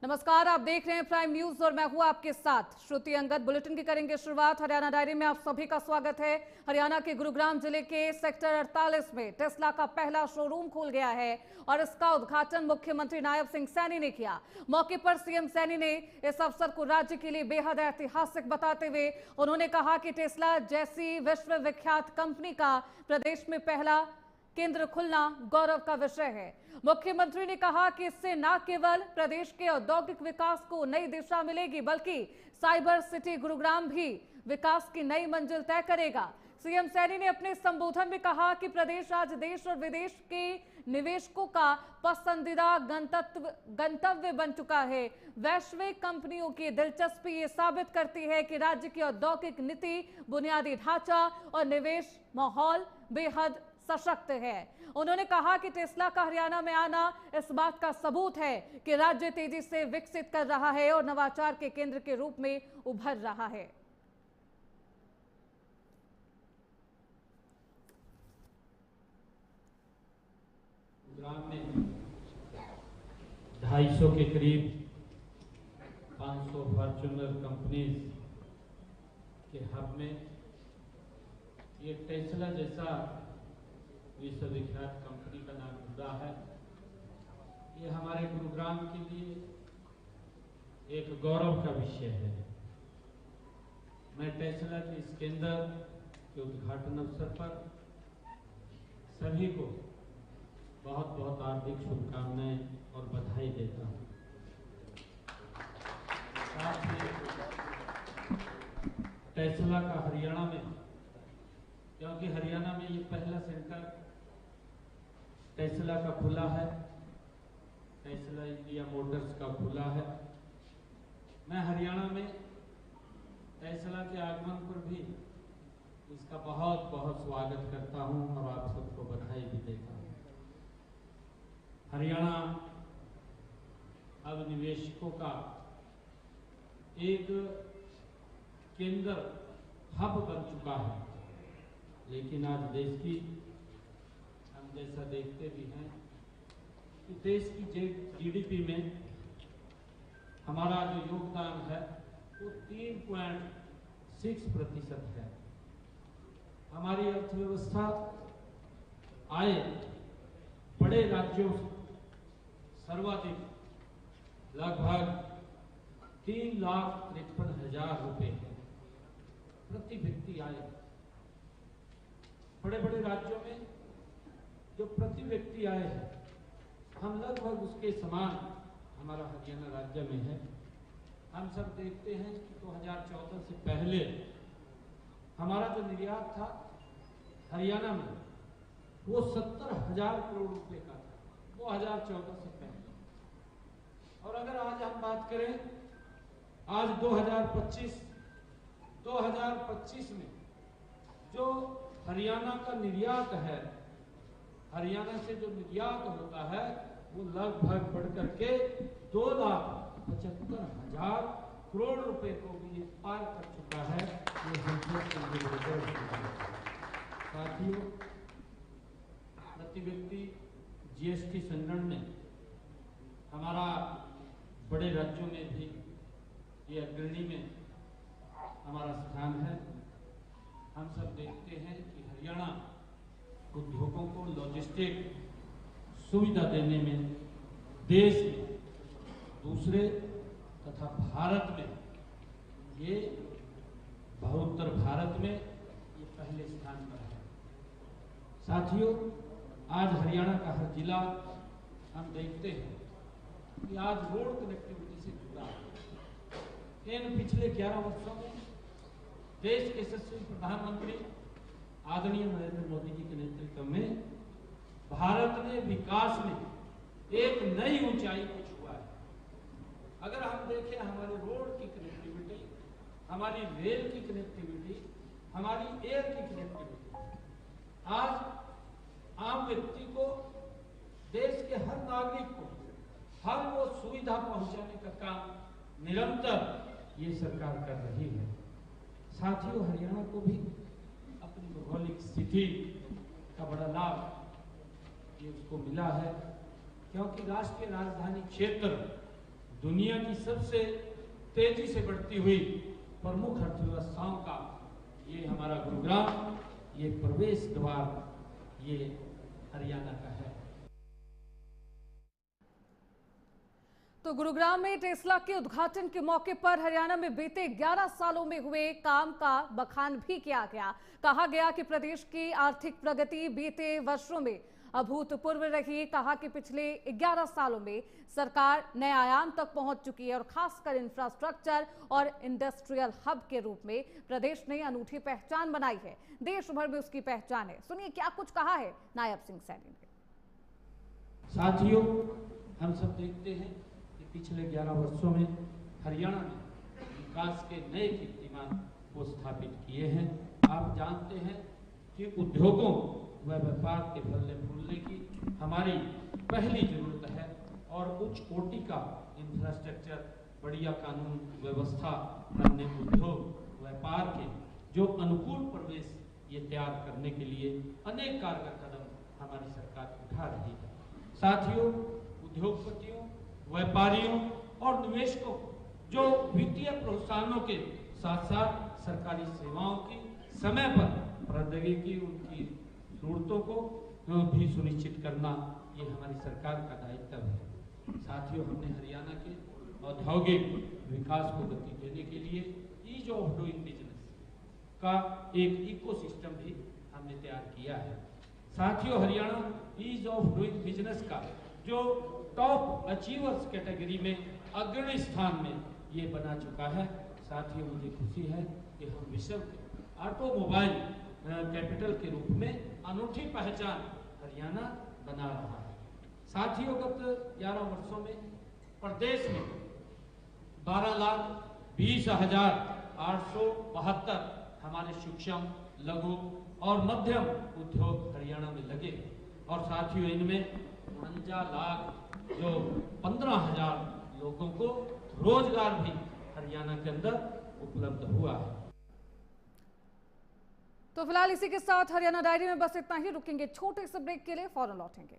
नमस्कार, आप देख रहे हैं प्राइम न्यूज और मैं हूं आपके साथ श्रुति अंगद। बुलेटिन की करेंगे शुरुआत। हरियाणा डायरी में आप सभी का स्वागत है। हरियाणा के गुरुग्राम जिले के सेक्टर 48 में टेस्ला का पहला शोरूम खुल गया है और इसका उद्घाटन मुख्यमंत्री नायब सिंह सैनी ने किया। मौके पर सीएम सैनी ने इस अवसर को राज्य के लिए बेहद ऐतिहासिक बताते हुए उन्होंने कहा कि टेस्ला जैसी विश्वविख्यात कंपनी का प्रदेश में पहला केंद्र खुलना गौरव का विषय है। मुख्यमंत्री ने कहा कि इससे न केवल प्रदेश के औद्योगिक विकास को नई दिशा मिलेगी बल्कि साइबर सिटी गुरुग्राम भी विकास की नई मंजिल तय करेगा। सीएम सैनी ने अपने संबोधन में कहा कि प्रदेश आज देश और विदेश के निवेशकों का पसंदीदा गंतव्य बन चुका है। वैश्विक कंपनियों की दिलचस्पी ये साबित करती है कि राज्य की औद्योगिक नीति, बुनियादी ढांचा और निवेश माहौल बेहद सशक्त है। उन्होंने कहा कि टेस्ला का हरियाणा में आना इस बात का सबूत है कि राज्य तेजी से विकसित कर रहा है और नवाचार के केंद्र के रूप में उभर रहा है। गुरुग्राम में 250 के करीब 500 फॉर्च्यूनर कंपनीज के हब में ये टेस्ला जैसा विश्वविख्यात कंपनी का नाम जुड़ा है। ये हमारे गुरुग्राम के लिए एक गौरव का विषय है। मैं टेस्ला के इस केंद्र के उद्घाटन अवसर पर सभी को बहुत बहुत हार्दिक शुभकामनाएं और बधाई देता हूँ। साथ ही टेस्ला का हरियाणा में, क्योंकि हरियाणा में ये पहला सेंटर टेस्ला का खुला है, टेस्ला इंडिया मोटर्स का खुला है। मैं हरियाणा में टेस्ला के आगमन पर भी इसका बहुत बहुत स्वागत करता हूं और आप सबको बधाई भी देता हूं। हरियाणा अब निवेशकों का एक केंद्र हब बन चुका है, लेकिन आज देश की हम जैसा देखते भी हैं कि देश की जीडीपी में हमारा जो योगदान है वो 3.6% है। हमारी अर्थव्यवस्था आय बड़े राज्यों से सर्वाधिक लगभग 3,53,000 रुपए है प्रति व्यक्ति आय। बड़े बड़े राज्यों में जो प्रति व्यक्ति आय है हम लगभग उसके समान हमारा हरियाणा राज्य में है। हम सब देखते हैं कि 2014 से पहले हमारा जो निर्यात था हरियाणा में वो 70,000 करोड़ रुपए का था 2014 से पहले। और अगर आज हम बात करें आज 2025 में जो हरियाणा का निर्यात है, हरियाणा से जो निर्यात होता है वो लगभग बढ़कर के 2,75,000 करोड़ रुपए को भी ये पार कर चुका है। ये साथियों, प्रति व्यक्ति जीएसटी संग्रहण में हमारा बड़े राज्यों में भी ये अग्रणी में हमारा स्थान है। हम सब देखते हैं कि हरियाणा उद्योगों को लॉजिस्टिक सुविधा देने में देश में दूसरे तथा भारत में ये बहुत्तर भारत में ये पहले स्थान पर है। साथियों, आज हरियाणा का हर जिला हम देखते हैं कि आज रोड कनेक्टिविटी से जुड़ा है। इन पिछले 11 वर्षों में देश के यशस्वी प्रधानमंत्री आदरणीय नरेंद्र मोदी जी के नेतृत्व में भारत ने विकास में एक नई ऊंचाई को छुआ है। अगर हम देखें हमारे रोड की कनेक्टिविटी, हमारी रेल की कनेक्टिविटी, हमारी एयर की कनेक्टिविटी, आज आम व्यक्ति को, देश के हर नागरिक को हर वो सुविधा पहुंचाने का काम निरंतर ये सरकार कर रही है। साथियों, हरियाणा को भी अपनी भौगोलिक स्थिति का बड़ा लाभ ये उसको मिला है, क्योंकि राष्ट्रीय राजधानी क्षेत्र दुनिया की सबसे तेजी से बढ़ती हुई प्रमुख अर्थव्यवस्थाओं का ये हमारा गुरुग्राम, ये प्रवेश द्वार ये हरियाणा का है। तो गुरुग्राम में टेस्ला के उद्घाटन के मौके पर हरियाणा में बीते 11 सालों में हुए काम का बखान भी किया गया। कहा गया कि प्रदेश की आर्थिक प्रगति बीते वर्षों में अभूतपूर्व रही। कहा कि पिछले 11 सालों में सरकार नए आयाम तक पहुंच चुकी है और खासकर इंफ्रास्ट्रक्चर और इंडस्ट्रियल हब के रूप में प्रदेश ने अनूठी पहचान बनाई है। देश भर में उसकी पहचान है। सुनिए क्या कुछ कहा है नायब सिंह सैनी ने। साथियों, हम सब देखते हैं कि पिछले 11 वर्षों में हरियाणा ने विकास के नए कीर्तिमान को स्थापित किए हैं। आप जानते हैं कि उद्योगों व व्यापार के फलने फूलने की हमारी पहली जरूरत है और उच्च कोटि का इंफ्रास्ट्रक्चर, बढ़िया कानून व्यवस्था, अन्य उद्योग व्यापार के जो अनुकूल परिवेश ये तैयार करने के लिए अनेक कारगर कदम हमारी सरकार उठा रही है। साथियों, उद्योगपतियों, व्यापारियों और निवेशकों जो वित्तीय प्रोत्साहनों के साथ साथ सरकारी सेवाओं की समय पर प्रौद्योगिकी उनकी जरूरतों को भी सुनिश्चित करना ये हमारी सरकार का दायित्व है। साथियों, हमने हरियाणा के औद्योगिक विकास को गति देने के लिए ईज ऑफ डूइंग बिजनेस का एक इकोसिस्टम भी हमने तैयार किया है। साथियों, Haryana ease of doing business का जो टॉप अचीवर्स कैटेगरी में अग्रणी स्थान में ये बना चुका है। साथियों, मुझे खुशी है कि हम विश्व के ऑटोमोबाइल कैपिटल के रूप में अनूठी पहचान हरियाणा बना रहा है। साथियों, गत 11 वर्षों में प्रदेश में 12,20,872 हमारे सूक्ष्म, लघु और मध्यम उद्योग हरियाणा में लगे और साथियों इनमें 49 लाख जो 15,000 लोगों को रोजगार भी हरियाणा के अंदर उपलब्ध हुआ है। तो फिलहाल इसी के साथ हरियाणा डायरी में बस इतना ही। रुकेंगे छोटे से ब्रेक के लिए, फौरन लौटेंगे।